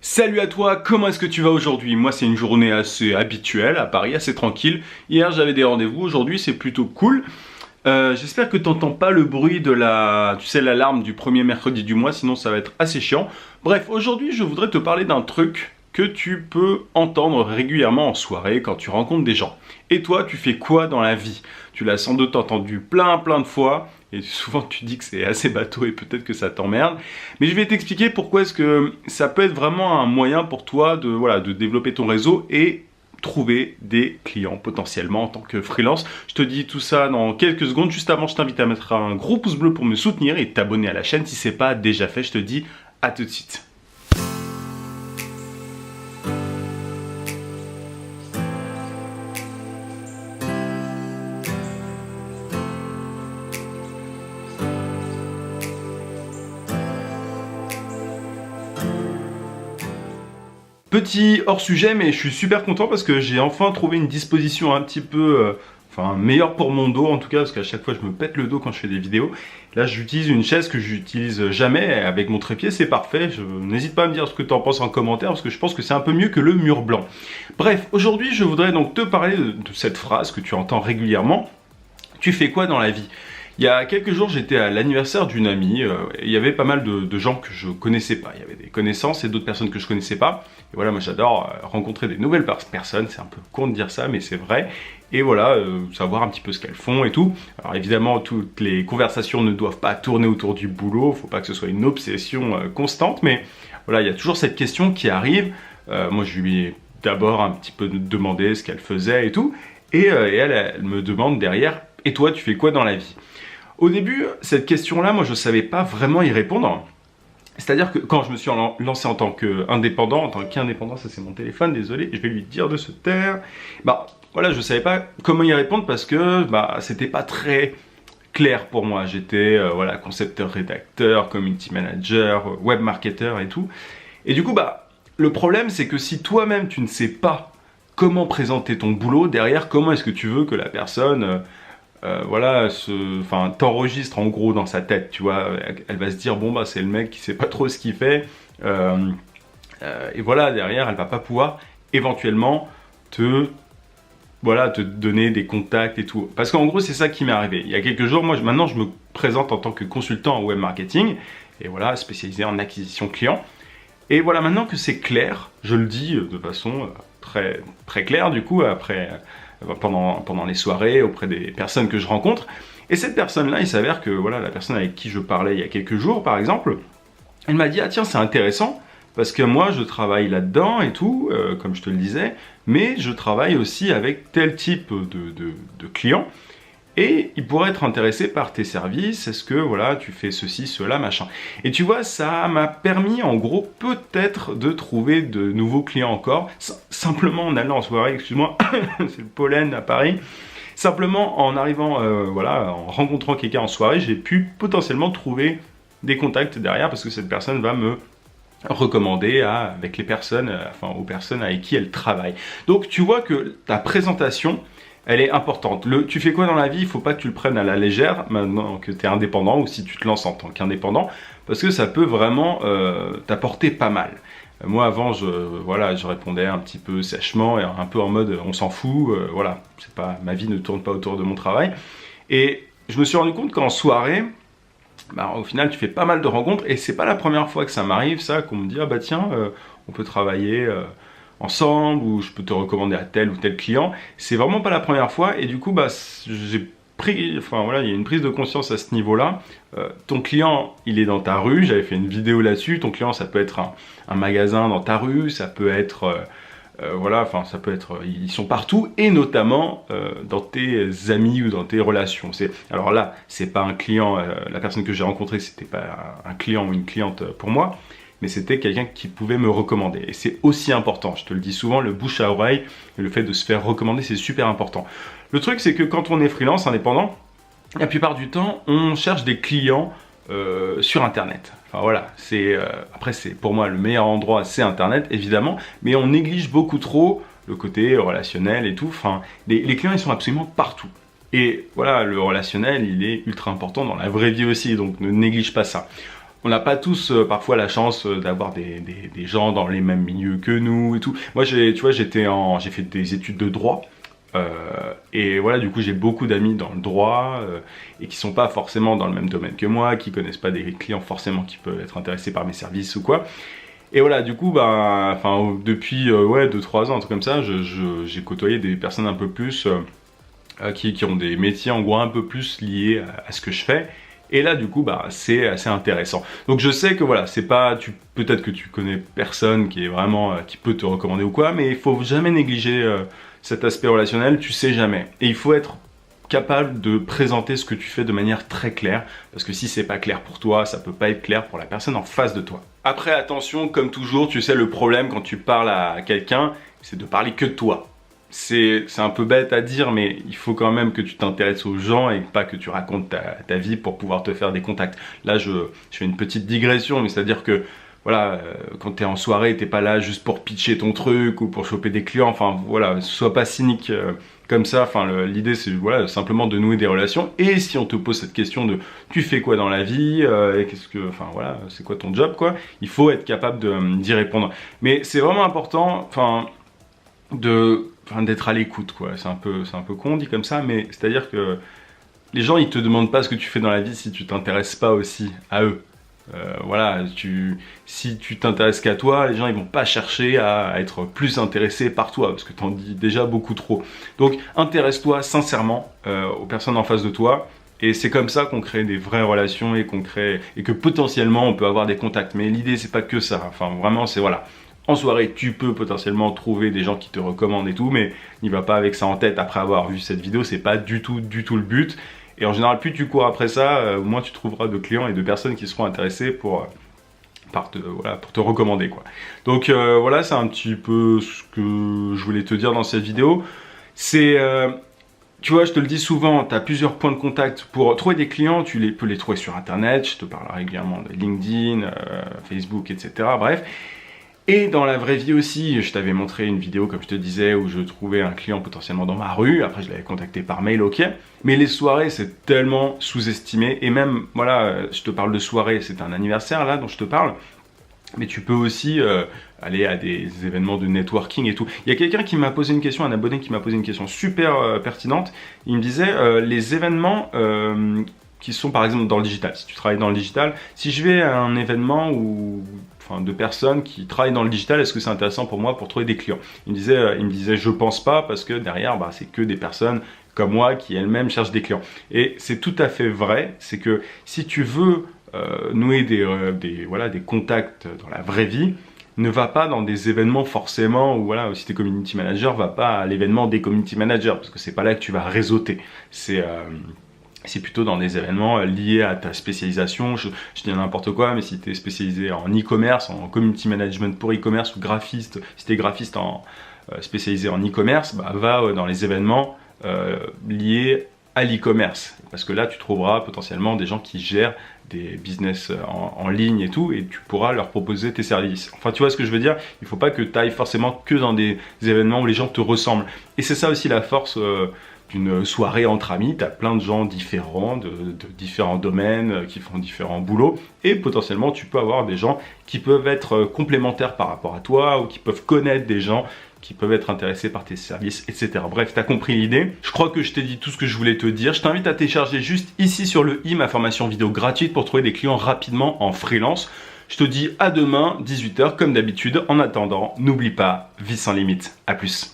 Salut à toi, comment est-ce que tu vas aujourd'hui? Moi c'est une journée assez habituelle à Paris, assez tranquille. Hier j'avais des rendez-vous, aujourd'hui c'est plutôt cool. J'espère que t'entends pas le bruit de l'alarme du premier mercredi du mois, sinon ça va être assez chiant. Bref, aujourd'hui je voudrais te parler d'un truc que tu peux entendre régulièrement en soirée quand tu rencontres des gens. Et toi, tu fais quoi dans la vie? Tu l'as sans doute entendu plein de fois, et souvent tu dis que c'est assez bateau et peut-être que ça t'emmerde. Mais je vais t'expliquer pourquoi est-ce que ça peut être vraiment un moyen pour toi de développer ton réseau et trouver des clients potentiellement en tant que freelance. Je te dis tout ça dans quelques secondes. Juste avant, je t'invite à mettre un gros pouce bleu pour me soutenir et t'abonner à la chaîne si c'est pas déjà fait. Je te dis à tout de suite. Petit hors sujet, mais je suis super content parce que j'ai enfin trouvé une disposition un petit peu meilleure pour mon dos en tout cas, parce qu'à chaque fois je me pète le dos quand je fais des vidéos. Là j'utilise une chaise que j'utilise jamais, avec mon trépied c'est parfait. N'hésite pas à me dire ce que tu en penses en commentaire, parce que je pense que c'est un peu mieux que le mur blanc. Bref, aujourd'hui je voudrais donc te parler de cette phrase que tu entends régulièrement. Tu fais quoi dans la vie? Il y a quelques jours, j'étais à l'anniversaire d'une amie, et il y avait pas mal de gens que je connaissais pas. Il y avait des connaissances et d'autres personnes que je connaissais pas. Et voilà, moi j'adore rencontrer des nouvelles personnes, c'est un peu con de dire ça, mais c'est vrai. Et voilà, savoir un petit peu ce qu'elles font et tout. Alors évidemment, toutes les conversations ne doivent pas tourner autour du boulot, faut pas que ce soit une obsession constante, mais voilà, il y a toujours cette question qui arrive. Moi je lui ai d'abord un petit peu demandé ce qu'elle faisait et tout. Et elle me demande derrière, et toi tu fais quoi dans la vie? Au début, cette question-là, moi je savais pas vraiment y répondre. C'est-à-dire que quand je me suis lancé en tant qu'indépendant, ça c'est mon téléphone, désolé, je vais lui dire de se taire. Bah voilà, je savais pas comment y répondre parce que c'était pas très clair pour moi. J'étais voilà, concepteur, rédacteur, community manager, web marketer et tout. Et du coup, le problème c'est que si toi-même tu ne sais pas comment présenter ton boulot, derrière, comment est-ce que tu veux que la personne voilà, t'enregistre en gros dans sa tête, tu vois, elle va se dire bon c'est le mec qui sait pas trop ce qu'il fait, et voilà, derrière elle va pas pouvoir éventuellement te donner des contacts et tout, parce qu'en gros c'est ça qui m'est arrivé. Il y a quelques jours, maintenant je me présente en tant que consultant en web marketing, et voilà, spécialisé en acquisition client, et voilà, maintenant que c'est clair, je le dis de façon très, très claire du coup, après pendant les soirées, auprès des personnes que je rencontre. Et cette personne-là, il s'avère que voilà, la personne avec qui je parlais il y a quelques jours, par exemple, elle m'a dit « Ah tiens, c'est intéressant, parce que moi, je travaille là-dedans et tout, comme je te le disais, mais je travaille aussi avec tel type de clients, et il pourrait être intéressé par tes services, est-ce que voilà, tu fais ceci, cela, machin. » Et tu vois, ça m'a permis en gros peut-être de trouver de nouveaux clients encore, simplement en allant en soirée, excuse-moi, c'est le pollen à Paris, simplement en arrivant, voilà, en rencontrant quelqu'un en soirée, j'ai pu potentiellement trouver des contacts derrière, parce que cette personne va me recommander avec les personnes, aux personnes avec qui elle travaille. Donc tu vois que ta présentation, elle est importante. Tu fais quoi dans la vie? Il ne faut pas que tu le prennes à la légère maintenant que tu es indépendant, ou si tu te lances en tant qu'indépendant, parce que ça peut vraiment t'apporter pas mal. Moi avant, je répondais un petit peu sèchement et un peu en mode on s'en fout, voilà, ma vie ne tourne pas autour de mon travail. Et je me suis rendu compte qu'en soirée, au final tu fais pas mal de rencontres, et c'est pas la première fois que ça m'arrive, ça, qu'on me dit ah tiens, on peut travailler ensemble, ou je peux te recommander à tel ou tel client. C'est vraiment pas la première fois, et du coup j'ai pris, voilà, il y a une prise de conscience à ce niveau-là. Ton client, il est dans ta rue, j'avais fait une vidéo là-dessus. Ton client, ça peut être un magasin dans ta rue, ça peut être voilà, ça peut être, ils sont partout, et notamment dans tes amis ou dans tes relations. Alors là, c'est pas un client, la personne que j'ai rencontrée, c'était pas un client ou une cliente pour moi, mais c'était quelqu'un qui pouvait me recommander. Et c'est aussi important, je te le dis souvent, le bouche à oreille et le fait de se faire recommander, c'est super important. Le truc, c'est que quand on est freelance, indépendant, la plupart du temps, on cherche des clients sur Internet. Voilà, après c'est pour moi le meilleur endroit, c'est Internet évidemment, mais on néglige beaucoup trop le côté relationnel et tout. Les clients, ils sont absolument partout. Et voilà, le relationnel, il est ultra important dans la vraie vie aussi, donc ne néglige pas ça. on n'a pas tous parfois la chance d'avoir des gens dans les mêmes milieux que nous et tout. Moi, tu vois, j'ai fait des études de droit. Et voilà, du coup, j'ai beaucoup d'amis dans le droit et qui sont pas forcément dans le même domaine que moi, qui connaissent pas des clients forcément qui peuvent être intéressés par mes services ou quoi. Et voilà, du coup, bah, depuis ouais, 2-3 ans, un truc comme ça, j'ai côtoyé des personnes un peu plus qui ont des métiers en gros un peu plus liés à ce que je fais. Et là, du coup, bah, c'est assez intéressant. Donc, je sais que voilà, c'est pas, peut-être que tu connais personne qui est vraiment, qui peut te recommander ou quoi, mais il faut jamais négliger cet aspect relationnel. Tu sais jamais. Et il faut être capable de présenter ce que tu fais de manière très claire, parce que si c'est pas clair pour toi, ça peut pas être clair pour la personne en face de toi. Après, attention, comme toujours, tu sais, le problème quand tu parles à quelqu'un, c'est de parler que de toi. C'est un peu bête à dire, mais il faut quand même que tu t'intéresses aux gens et pas que tu racontes ta vie pour pouvoir te faire des contacts. Là, je fais une petite digression, mais c'est-à-dire que voilà, quand t'es en soirée, t'es pas là juste pour pitcher ton truc ou pour choper des clients. Enfin voilà, sois pas cynique comme ça. Enfin, l'idée c'est voilà simplement de nouer des relations. Et si on te pose cette question de tu fais quoi dans la vie, et enfin voilà, c'est quoi ton job quoi, il faut être capable d'y répondre. Mais c'est vraiment important, d'être à l'écoute quoi. C'est un peu con dit comme ça, mais c'est à dire que les gens ils te demandent pas ce que tu fais dans la vie si tu t'intéresses pas aussi à eux. Voilà, si tu t'intéresses qu'à toi, les gens ils vont pas chercher à être plus intéressés par toi parce que t'en dis déjà beaucoup trop. Donc intéresse-toi sincèrement aux personnes en face de toi et c'est comme ça qu'on crée des vraies relations et que potentiellement on peut avoir des contacts. Mais l'idée c'est pas que ça. Enfin vraiment c'est voilà. En soirée, tu peux potentiellement trouver des gens qui te recommandent et tout, mais n'y va pas avec ça en tête après avoir vu cette vidéo, c'est pas du tout le but. Et en général, plus tu cours après ça, moins tu trouveras de clients et de personnes qui seront intéressées pour te recommander quoi. Donc voilà, c'est un petit peu ce que je voulais te dire dans cette vidéo. C'est tu vois, je te le dis souvent, tu as plusieurs points de contact pour trouver des clients, peux les trouver sur internet, je te parle régulièrement de LinkedIn, Facebook, etc. Bref. Et dans la vraie vie aussi, je t'avais montré une vidéo, comme je te disais, où je trouvais un client potentiellement dans ma rue. Après, je l'avais contacté par mail, ok. Mais les soirées, c'est tellement sous-estimé. Et même, voilà, je te parle de soirée, c'est un anniversaire là dont je te parle. Mais tu peux aussi aller à des événements de networking et tout. Il y a quelqu'un qui m'a posé une question, un abonné qui m'a posé une question super pertinente. Il me disait, les événements qui sont par exemple dans le digital, si tu travailles dans le digital, si je vais à un événement de personnes qui travaillent dans le digital, est-ce que c'est intéressant pour moi pour trouver des clients? Il me disait je pense pas parce que derrière c'est que des personnes comme moi qui elles-mêmes cherchent des clients. Et c'est tout à fait vrai, c'est que si tu veux nouer des contacts dans la vraie vie, ne va pas dans des événements forcément où voilà, si tu es community manager, va pas à l'événement des community managers parce que c'est pas là que tu vas réseauter. C'est plutôt dans des événements liés à ta spécialisation. Je dis n'importe quoi, mais si tu es spécialisé en e-commerce, en community management pour e-commerce ou graphiste, si tu es graphiste spécialisé en e-commerce, va dans les événements liés à l'e-commerce. Parce que là, tu trouveras potentiellement des gens qui gèrent des business en ligne et tout, et tu pourras leur proposer tes services. Enfin, tu vois ce que je veux dire? Il ne faut pas que tu ailles forcément que dans des événements où les gens te ressemblent. Et c'est ça aussi la force d'une soirée entre amis. Tu as plein de gens différents, de différents domaines, qui font différents boulots, et potentiellement tu peux avoir des gens qui peuvent être complémentaires par rapport à toi, ou qui peuvent connaître des gens qui peuvent être intéressés par tes services, etc. Bref, tu as compris l'idée. Je crois que je t'ai dit tout ce que je voulais te dire. Je t'invite à télécharger juste ici sur le i ma formation vidéo gratuite pour trouver des clients rapidement en freelance. Je te dis à demain, 18 h comme d'habitude. En attendant, n'oublie pas, vie sans limite. À plus.